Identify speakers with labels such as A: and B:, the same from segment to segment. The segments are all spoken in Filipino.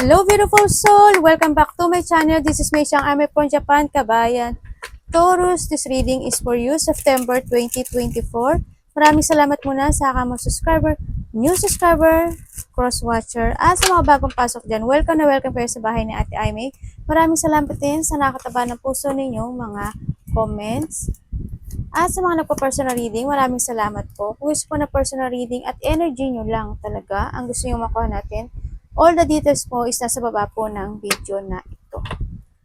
A: Hello beautiful soul! Welcome back to my channel. This is Mei Xiang. I'm from Japan, Kabayan. Taurus, this reading is for you, September 2024. Maraming salamat muna sa aking mga subscriber, new subscriber, cross-watcher, at sa mga bagong pasok dyan. Welcome na welcome kayo sa bahay ni Ate Aimee. Maraming salamat din sa nakataba ng puso ninyong mga comments. At sa mga nagpa-personal reading, maraming salamat po. Kung gusto po na personal reading at energy nyo lang talaga ang gusto nyo makuha natin, all the details po is nasa baba po ng video na ito.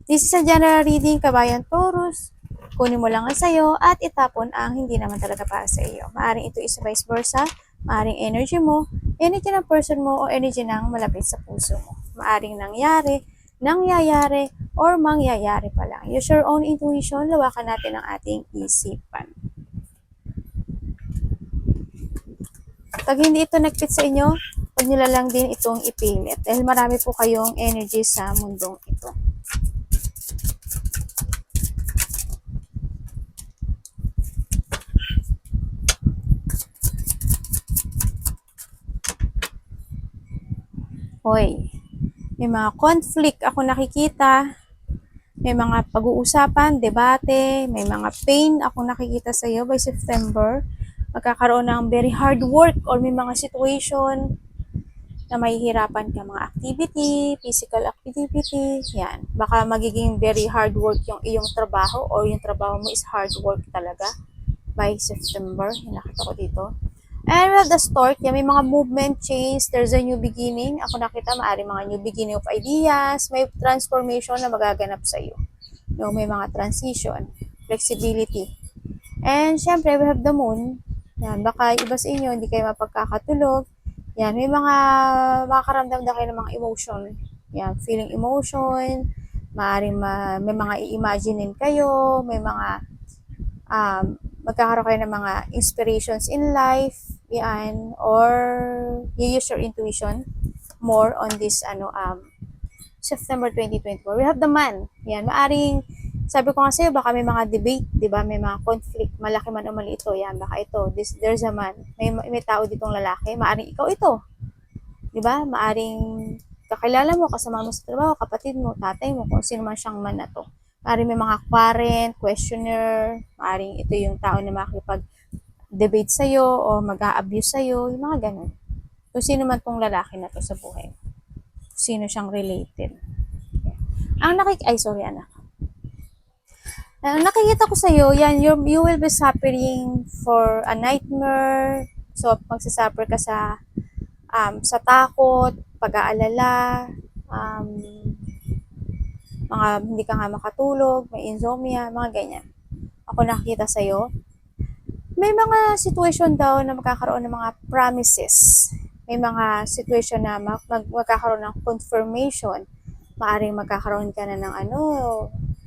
A: This is a general reading, Kabayan Taurus. Kunin mo lang ang sayo at itapon ang hindi naman talaga para sa iyo. Maaring ito is vice versa, maaring energy mo, energy ng person mo o energy ng malapit sa puso mo. Maaring nangyayari, or mangyayari pa lang. Use your own intuition, lawakan natin ang ating isipan. Pag hindi ito nag-fit sa inyo, huwag nyo lang din itong ipilit dahil marami po kayong energy sa mundong ito. Hoy, may mga conflict ako nakikita, may mga pag-uusapan, debate, may mga pain ako nakikita sa iyo by September. Magkakaroon ng very hard work or may mga situation na mahihirapan ka, mga activity, physical activity, yan. Baka magiging very hard work yung iyong trabaho or yung trabaho mo is hard work talaga by September. Yung nakita ko dito. And with the start, yan, may mga movement, change, there's a new beginning. Ako nakita, maaaring mga new beginning of ideas, may transformation na magaganap sa iyo. No, may mga transition, flexibility. And syempre, we have the moon. Yan, baka iba sa inyo, hindi kayo mapagkakatulog. Yan, may mga makakaramdam na kayo ng mga emotion. Yan, feeling emotion, maaaring may mga i-imaginein kayo, may mga magkakaroon kayo ng mga inspirations in life, yan, or you use your intuition more on this September 2024. We have the man. Yan, maaring sabi ko nga sa'yo, baka may mga debate, di ba? May mga conflict, malaki man o maliit ito. Yan, baka ito, there's a man. May tao ditong lalaki, maaring ikaw ito. Di ba? Maaring kakilala mo, kasama mo sa trabaho, kapatid mo, tatay mo, kung sino man siyang man na to. Maaring may mga quarrel, questioner, maaring ito yung tao na makikipag-debate sa'yo o mag-a-abuse sa'yo, yung mga ganun. Kung sino man tong lalaki na to sa buhay. Kung sino siyang related. Ang anak. Nakikita ko sa iyo, yan, you will be suffering for a nightmare. So, magsasuffer ka sa takot, pag-aalala, mga hindi ka nga makatulog, may insomnia, mga ganyan. Ako nakikita sa iyo. May mga situation daw na magkakaroon ng mga promises. May mga situation na magkakaroon ng confirmation. Maaring magkakaroon ka na ng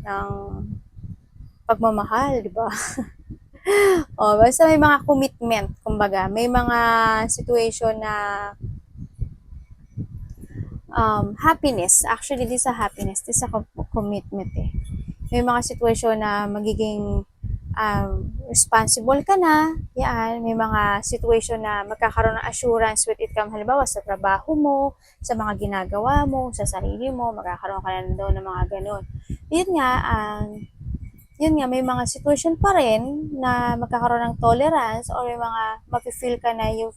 A: ng pagmamahal, di ba? O, basta may mga commitment, kumbaga. May mga situation na happiness. Actually, this is a happiness. This is a commitment eh. May mga situation na magiging responsible ka na. Yan. May mga situation na magkakaroon ng assurance with it come, halimbawa sa trabaho mo, sa mga ginagawa mo, sa sarili mo, magkakaroon ka na daw ng mga ganun. Yun nga, may mga situation pa rin na magkakaroon ng tolerance or may mga mafe-feel ka na yung,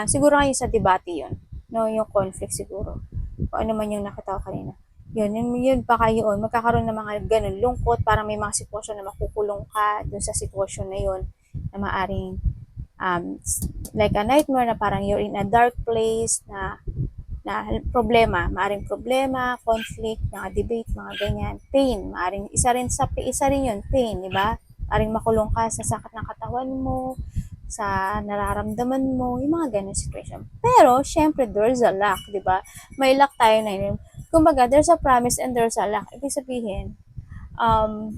A: siguro ngayon sa debate yun, no, yung conflict siguro. Kung ano man yung nakita ko kanina. Yun baka yun, magkakaroon ng mga ganun, lungkot, parang may mga sitwasyon na makukulong ka dun sa sitwasyon na yun, na maaring, like a nightmare na parang you're in a dark place, na problema, maaring problema, conflict, mga debate, mga ganyan, pain, maaring isa rin yun, pain, di ba? Maaring makulong ka sa sakit ng katawan mo, sa nararamdaman mo, yung mga ganyan situation. Pero, syempre, there's a luck, di ba? May luck tayo na yun. Kumbaga, there's a promise and there's a luck. Ibig sabihin,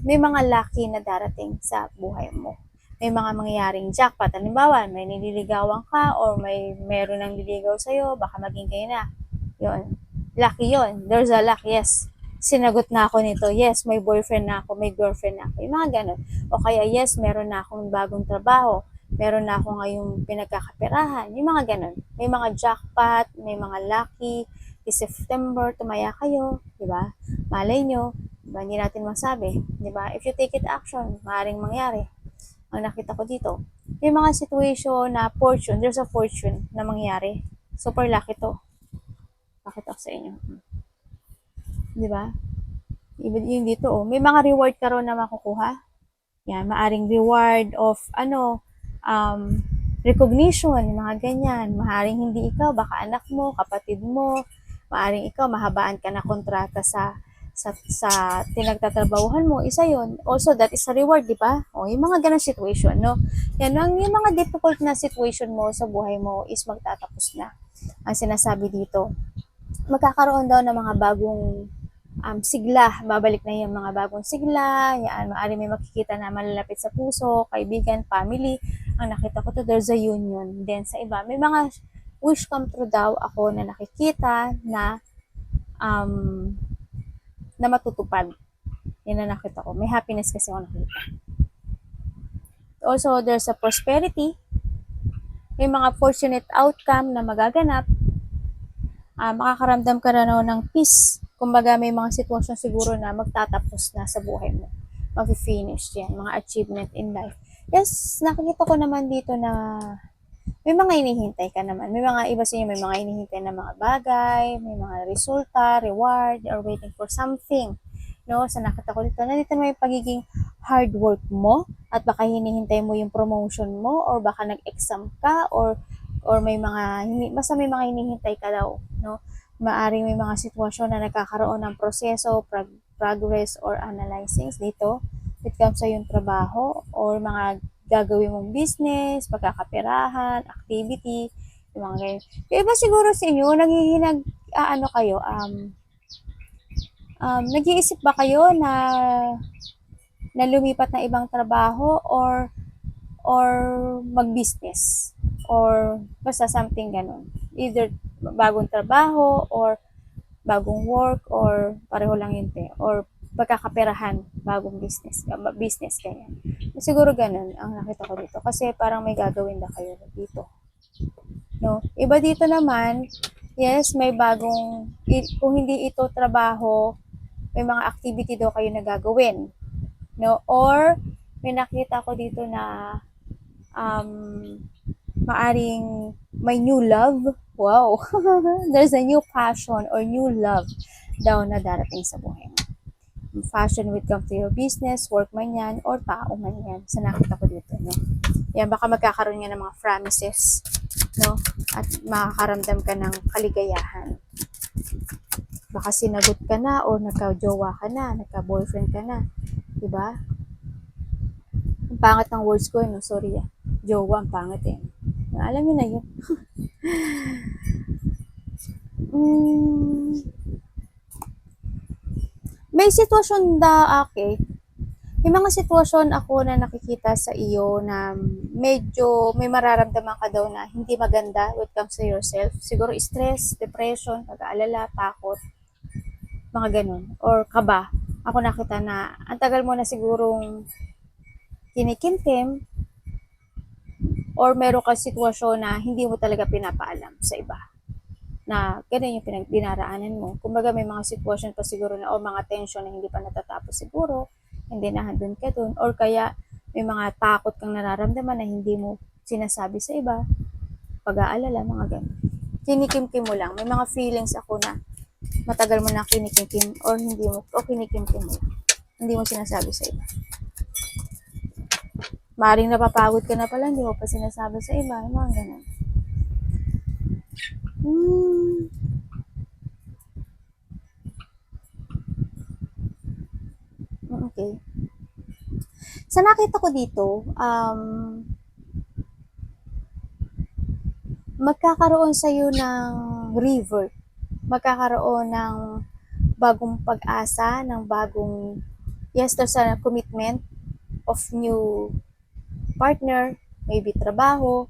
A: may mga lucky na darating sa buhay mo. May mga mangyayaring jackpot. Halimbawa, may nililigawan ka or meron nang liligaw sa'yo, baka maging kayo na. Yun. Lucky yun. There's a luck, yes. Sinagot na ako nito. Yes, may boyfriend na ako, may girlfriend na ako. Yung mga ganun. O kaya, yes, meron na akong bagong trabaho. Meron na ako ngayong pinagkakaperahan. Yung mga ganun. May mga jackpot, may mga lucky, this September, tumaya kayo, di ba? Malay nyo, di ba? Hindi natin masabi, di ba? If you take it action, maaaring mangyari. Ang nakita ko dito, yung mga situation na fortune, there's a fortune na mangyari. Super lucky to. Pakita ko sa inyo. Di ba? Yung dito, oh, may mga reward ka ron na makukuha. Yan, maaring reward of, recognition, mga ganyan. Maaring hindi ikaw, baka anak mo, kapatid mo, maaring ikaw, mahabaan ka na kontrata sa pinagtatrabahuhan mo, isa yon. Also, that is a reward, di ba? O, yung mga ganang situation, no? Yan, yung mga difficult na situation mo sa buhay mo is magtatapos na. Ang sinasabi dito, magkakaroon daw ng mga bagong sigla, babalik na yung mga bagong sigla, yan, maaari may makikita na malalapit sa puso, kaibigan, family. Ang nakita ko to, there's a union. Then sa iba, may mga wish come true daw ako na nakikita na na matutupad. Yan na nakita ko. May happiness kasi ako nakita. Also, there's a prosperity. May mga fortunate outcome na magaganap. Makakaramdam ka na ng peace. Kumbaga, may mga sitwasyon siguro na magtatapos na sa buhay mo. Mag-finish yan. Mga achievement in life. Yes, nakikita ko naman dito na may mga hinihintay ka naman. May mga iba sa inyo, may mga hinihintay na mga bagay, may mga resulta, reward, or waiting for something. No, sa nakita ko dito, nandito may pagiging hard work mo at baka hinihintay mo yung promotion mo or baka nag-exam ka or may mga basta may mga hinihintay ka daw, no? Maaring may mga sitwasyon na nagkakaroon ng proseso, progress or analyzing dito. It comes sa yung trabaho or mga gagawin mong business, pagkakaperahan, activity, yung mga ganyan. Yung iba siguro sa inyo, nag-iisip ba kayo na lumipat na ibang trabaho or mag-business or basta something ganun. Either bagong trabaho or bagong work or pareho lang yun or pagkakaperahan, bagong business ganyan. Siguro ganun ang nakita ko dito kasi parang may gagawin na kayo dito. No? Iba dito naman, yes, may bagong, kung hindi ito trabaho, may mga activity daw kayo na gagawin. No? Or, may nakita ko dito na maaring may new love. Wow! There's a new passion or new love daw na darating sa buhay mo. Fashion will come to your business, work man yan, or tao man yan. Sa nakita ko dito, no? Yan, baka magkakaroon nga ng mga promises, no? At makakaramdam ka ng kaligayahan. Baka sinagot ka na, o nagka-jowa ka na, nagka-boyfriend ka na. Diba? Ang pangit ng words ko, no? Sorry, jowa, ang pangit eh. Alam niyo na yun. May sitwasyon okay. May mga sitwasyon ako na nakikita sa iyo na medyo may mararamdaman ka daw na hindi maganda when it comes to yourself. Siguro stress, depression, pag-aalala, takot, mga ganun. Or kaba. Ako nakita na ang tagal mo na sigurong kinikintim or meron ka sitwasyon na hindi mo talaga pinapaalam sa iba na ganun yung dinaraanan mo. Kumbaga may mga sitwasyon pa siguro na o mga tension na hindi pa natatapos siguro, hindi na doon ka doon, or kaya may mga takot kang nararamdaman na hindi mo sinasabi sa iba, pag-aalala, mga ganun. Kinikimkim mo lang. May mga feelings ako na matagal mo na kinikimkim or hindi mo, o kinikimkim mo lang. Hindi mo sinasabi sa iba. Maring napapagod ka na pala, hindi mo pa sinasabi sa iba, mga ganun. Okay. Sa nakita ko dito, magkakaroon sa'yo ng river. Magkakaroon ng bagong pag-asa, ng bagong, yes, there's a commitment of new partner, maybe trabaho,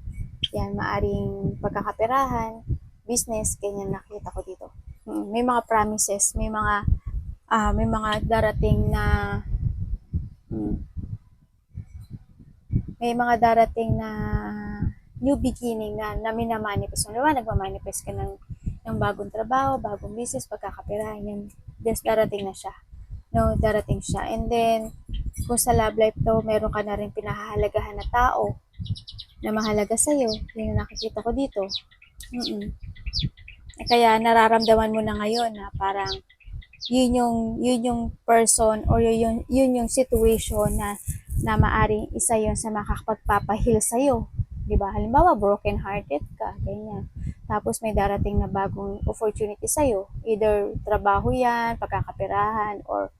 A: yan, maaring pagkakaperahan, business, ganyan nakita ko dito. May mga promises, may mga darating na new beginning na minamanifest mo. Diba, nagmamanifest ka ng ng bagong trabaho, bagong business, pagkakapirahan yan. Darating na siya. No, darating siya. And then, kung sa love life daw, meron ka na rin pinahahalagahan na tao na mahalaga sa'yo. Yun ang nakikita ko dito. Kaya nararamdaman mo na ngayon na parang yun yung person or yun yung situation na maaring isa yun sa makakapagpapahil sa'yo. Diba? Halimbawa, broken hearted ka, ganyan. Tapos may darating na bagong opportunity sa'yo. Either trabaho yan, pagkakapirahan, or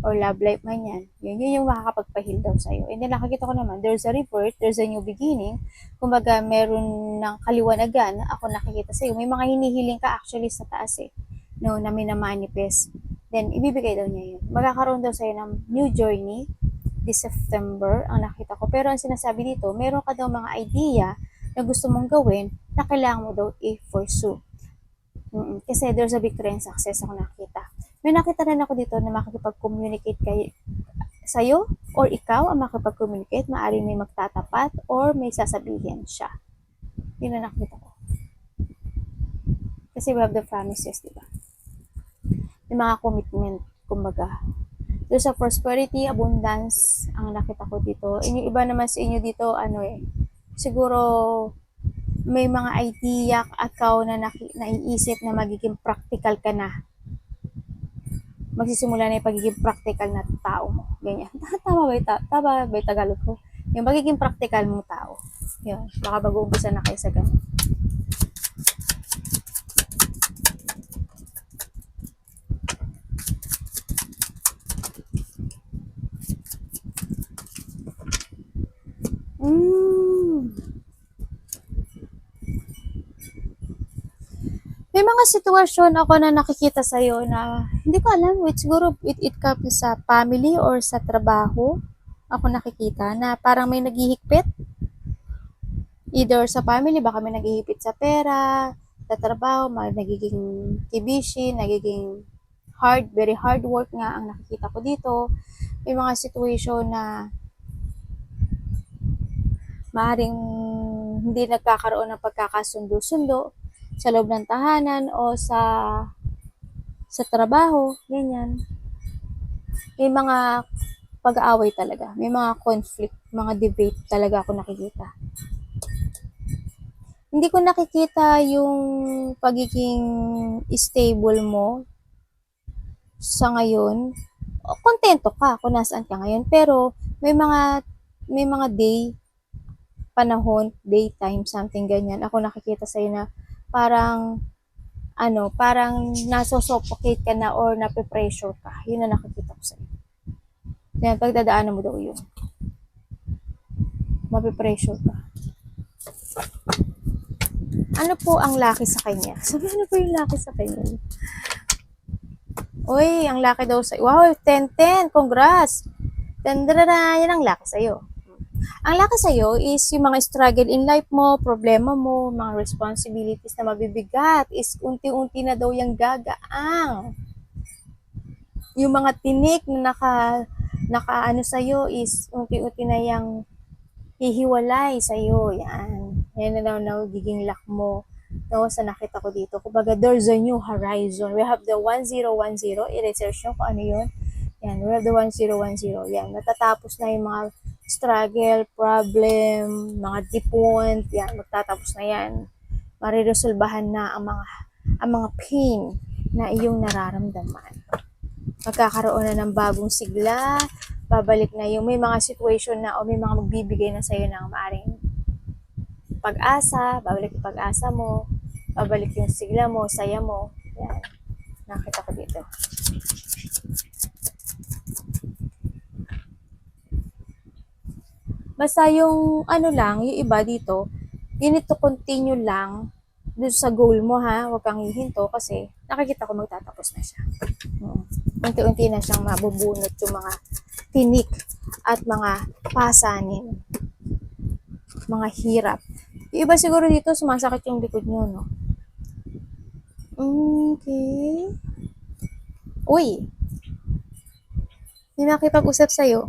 A: love life man yan. Yun yung makakapagpahil daw sa'yo. And then nakikita ko naman, there's a rebirth, there's a new beginning. Kumbaga, meron ng kaliwanagan na ako nakikita sa'yo. May mga hinihiling ka actually sa taas no, na minamanifest. Then, ibibigay daw niya yun. Magkakaroon daw sa'yo ng new journey this September, ang nakita ko. Pero ang sinasabi dito, meron ka daw mga idea na gusto mong gawin na kailangan mo daw i-pursue. Kasi there's a victory and success ako nakita. May nakita rin ako dito na makikipag-communicate sa'yo or ikaw ang makipag-communicate, maaaring may magtatapat or may sasabihin siya. Yun ang nakita ko. Kasi we have the promises, diba? May mga commitment, kumbaga. There's a prosperity, abundance, ang nakita ko dito. Yung iba naman sa inyo dito, siguro may mga idea ikaw na naiisip na magiging practical ka na. Magsisimula na yung pagiging practical na tao mo. Ganyan. Tama ba yung Tagalog ko? Yung magiging practical mong tao. Yun. Baka mag-uumpisa na kayo sa ganun. May mga sitwasyon ako na nakikita sa'yo na hindi ko alam, siguro it comes sa family or sa trabaho. Ako nakikita na parang may naghihigpit. Either sa family, baka may naghihigpit sa pera, sa trabaho, may nagiging kibishi, nagiging very hard work nga ang nakikita ko dito. May mga situation na maaaring hindi nagkakaroon ng pagkakasundo-sundo sa loob ng tahanan o sa trabaho, ganyan. May mga pag-aaway talaga. May mga conflict, mga debate talaga ako nakikita. Hindi ko nakikita yung pagiging stable mo sa ngayon. Kontento ka kung nasaan ka ngayon, pero may mga panahon, daytime, something ganyan. Ako nakikita sa'yo na parang nasosuffocate ka na or nape-pressure ka. Yun na nakikita ko sa'yo. Yan, pagdadaanan mo daw yun. Mape-pressure ka. Ano po ang laki sa kanya? Sabi, ano po yung laki sa kanya? Uy, ang laki daw sa'yo. Wow, 10-10. Congrats! Tandara, yan ang laki sa'yo. Ang laki sa'yo is yung mga struggle in life mo, problema mo, mga responsibilities na mabibigat is unti-unti na daw yung gagaang. Yung mga tinik na naka sa'yo is unti-unti na yung hihiwalay sa'yo. Yan. Yan na daw nagiging luck mo. No, sa nakita ko dito. Kumbaga, there's a new horizon. We have the 1010. I-research nyo kung ano yun. Yan, we have the 1010. Yan, natatapos na yung mga struggle, problem, mga dipon, yan, magtatapos na yan. Mariresolbahan na ang mga pain na iyong nararamdaman. Magkakaroon na ng bagong sigla, babalik na yung may mga situation na o may mga magbibigay na sa'yo ng maaring pag-asa, babalik yung pag-asa mo, babalik yung sigla mo, saya mo. Yan, nakita ko dito. Basta yung yung iba dito, you need to continue lang dun sa goal mo ha, huwag kang hihinto kasi nakikita ko magtatapos na siya. Unti-unti na siyang mabubunot yung mga tinik at mga pasanin, mga hirap. Yung iba siguro dito, sumasakit yung likod nyo, no? Okay. Uy, may nakipag-usap sa'yo.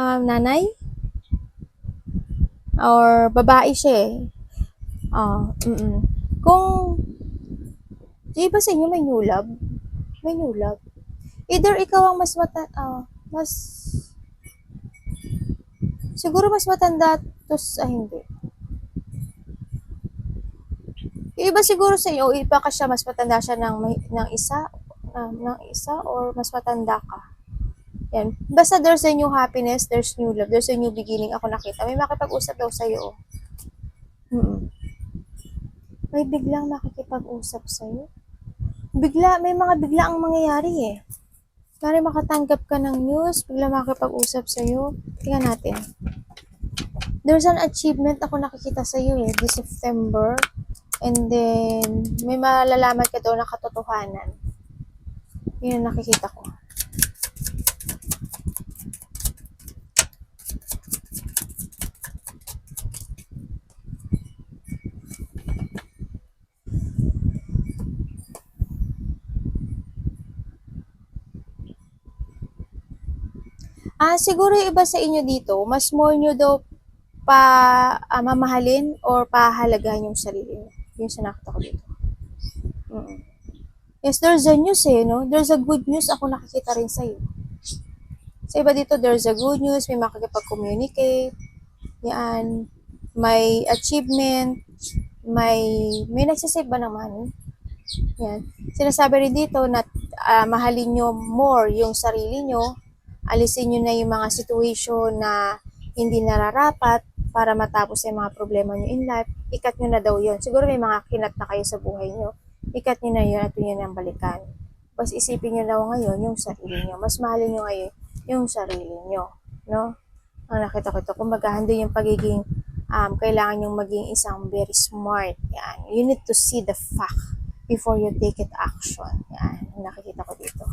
A: Nanay? Or babae siya eh. Kung Yung iba sa inyo may new love. May new love. Either ikaw ang mas, siguro mas matanda, hindi. Yung iba siguro sa inyo, iba ka siya, mas matanda siya ng isa, or mas matanda ka. Yan. Basta there's a new happiness, there's new love, there's a new beginning. Ako nakita. May makipag-usap daw sa'yo. Mm-mm. May biglang makikipag-usap sa'yo. May mga bigla ang mangyayari eh. Pare makatanggap ka ng news, bigla makipag-usap sa'yo. Tingnan natin. There's an achievement ako nakikita sa'yo eh, this September. And then, may malalaman ka daw na katotohanan. Yun ang nakikita ko. Siguro yung iba sa inyo dito, mas more nyo daw mamahalin or pahalagahan yung sarili nyo. Yun sa nakita ko dito. Mm-mm. Yes, there's a news eh, no? There's a good news ako nakikita rin sa'yo. Sa iba dito, there's a good news, may makakipag-communicate, yan, may achievement, may nagsisave ba ng money? Yan. Sinasabi rin dito na mahalin nyo more yung sarili nyo, alisin nyo na yung mga situation na hindi nararapat para matapos yung mga problema nyo in life, ikat nyo na daw yun. Siguro may mga kinat na kayo sa buhay nyo, ikat nyo na yun at yun ang balikan. Mas isipin nyo daw ngayon yung sarili nyo. Mas mahalin nyo ngayon yung sarili nyo. No? Ang nakita ko ito, kumbaga, hindi yung pagiging, kailangan yung maging isang very smart. Yan. You need to see the fact before you take it action. Yan. Nakikita ko dito.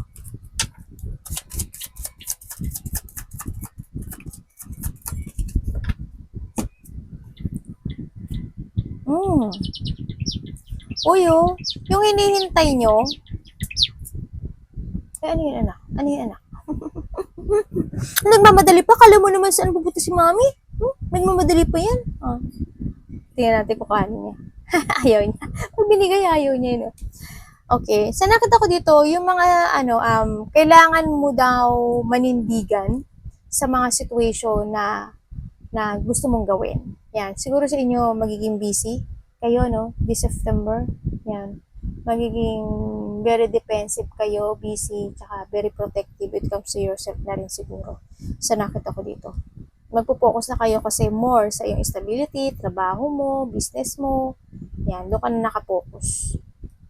A: Uy, yung hinihintay nyo, ano yun, anak? Ano yun, anak? Nagmamadali pa? Kala mo naman saan pupunta si mami? Nagmamadali pa yan? Tingnan natin kung kaano niya. Ayaw niya. Pag binigay, ayaw niya, no? Okay. Sa nakita ko dito, yung mga, kailangan mo daw manindigan sa mga situation na gusto mong gawin. Yan. Siguro sa inyo, magiging busy kayo, no? This September. Yan. Magiging very defensive kayo, busy, tsaka very protective. It comes to yourself na rin siguro. Sa nakita ko dito. Magpo-focus na kayo kasi more sa iyong stability, trabaho mo, business mo. Yan. Doon ka na nakapokus.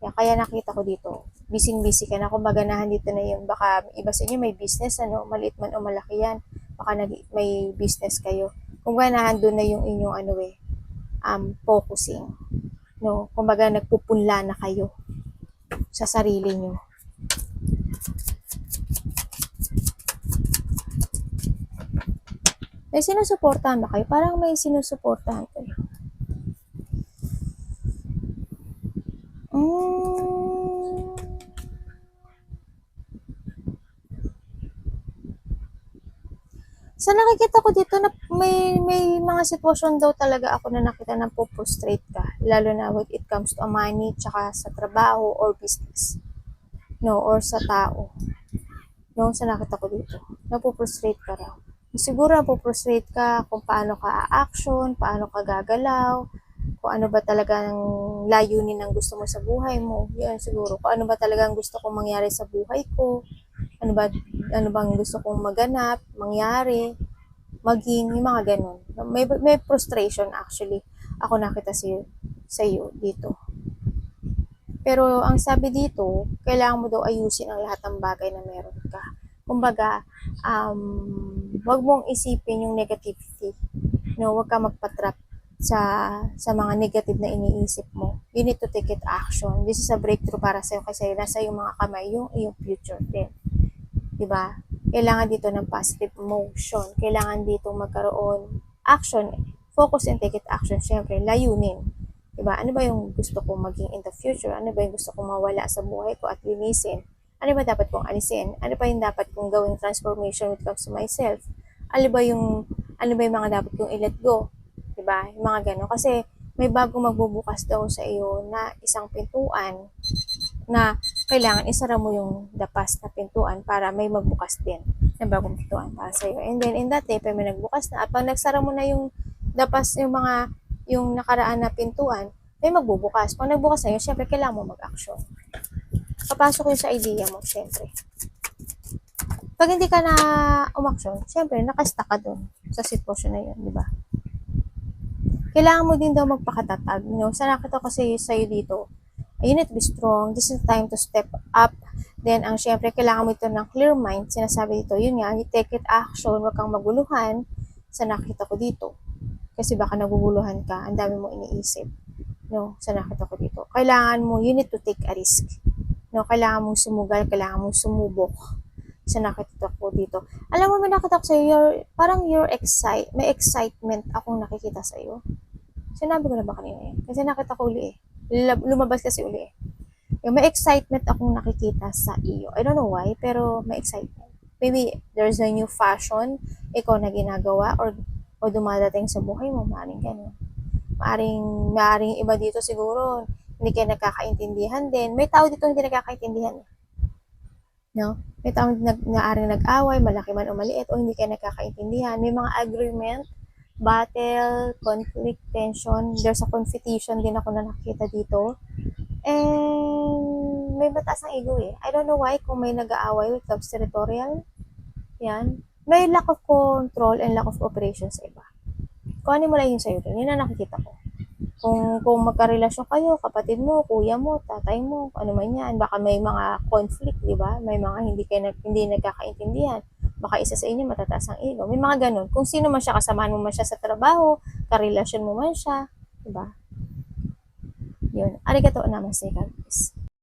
A: Yan. Kaya nakita ko dito. Busy ka na. Kumbaga dito na yun. Baka iba sa inyo may business, maliit man o malaki yan. Baka may business kayo. Kumbaga doon na yung inyong focusing. No, kumbaga nagpupunla na kayo sa sarili nyo. May sinusuportahan ba kayo? Parang may sinusuportahan kayo. Sa nakikita ko dito na may mga sitwasyon daw talaga ako na nakita na po-frustrate ka, lalo na when it comes to money, tsaka sa trabaho or business, no, or sa tao. No, sa nakita ko dito, napo-frustrate ka raw. Siguro napo-frustrate ka kung paano ka a-action, paano ka gagalaw, kung ano ba talagang layunin ng gusto mo sa buhay mo. Yan siguro, kung ano ba talagang gusto kong mangyari sa buhay ko, ano bang gusto kong maganap, mangyari, maging, yung mga ganun. May frustration actually. Ako nakita sa iyo dito. Pero ang sabi dito, kailangan mo daw ayusin ang lahat ng bagay na meron ka. Kumbaga, wag mong isipin yung negativity. No, wag ka magpatrap sa mga negative na iniisip mo. You need to take it action. This is a breakthrough para sa'yo kasi nasa yung mga kamay yung future din. Diba? Kailangan dito ng positive motion. Kailangan dito magkaroon action. Focus and take it action. Siyempre, layunin. Diba? Ano ba yung gusto kong maging in the future? Ano ba yung gusto kong mawala sa buhay ko at linisin? Ano ba dapat kong alisin? Ano ba yung dapat kong gawing transformation when it comes to myself? Ano ba yung mga dapat kong i-let go? Diba? Yung mga gano'n. Kasi may bagong magbubukas daw sa iyo na isang pintuan na kailangan isara mo yung the past na pintuan para may magbukas din na bagong pintuan para sa'yo. And then, in that day, pag may nagbukas na, at pag nagsara mo na yung the past, yung nakaraan na pintuan, may magbubukas. Pag nagbukas na yun, syempre, kailangan mo mag-action. Papasok yun sa idea mo, syempre. Pag hindi ka na umaksyon, syempre, nakastuck ka dun sa sitwasyon na yun, di ba? Kailangan mo din daw magpakatatag. Sa nakita ko sa'yo dito, you need to be strong. This is the time to step up. Then, ang syempre, kailangan mo ito ng clear mind. Sinasabi dito, yun nga, you take it action, huwag kang maguluhan sa nakita ko dito. Kasi baka naguguluhan ka, ang dami mo iniisip. Sa nakita ko dito. Kailangan mo, you need to take a risk. Kailangan mong sumugal, kailangan mong sumubok sa nakita ko dito. Alam mo, may nakita ko sa'yo, parang may excitement akong nakikita sa'yo. Sinabi ko na ba kanina yun? Kasi nakita ko uli lumabas kasi uli may excitement akong nakikita sa iyo. I don't know why, pero may excitement. Maybe there's a new fashion ikaw na ginagawa or dumadating sa buhay mo. Maaaring ganun. Maaaring iba dito siguro hindi kayo nagkakaintindihan din. May tao dito hindi nagkakaintindihan. May tao naaring nag-away, malaki man o maliit, o hindi kayo nagkakaintindihan. May mga agreement, battle, conflict, tension. There's a competition din ako na nakikita dito. And may mataas ang ego eh. I don't know why kung may nag-aaway with loves territorial. Yan. May lack of control and lack of cooperation sa iba. Kung ano mo lang yun sa'yo dun, yun ang nakikita ko. Kung magkarelasyon kayo, kapatid mo, kuya mo, tatay mo, ano man yan, baka may mga conflict, di ba? May mga hindi nagkakaintindihan. Baka isa sa inyo matataas ang ego. May mga ganun. Kung sino man siya, kasamahan mo man siya sa trabaho, karelasyon mo man siya, di ba? Yun. Arigato namaste, God bless.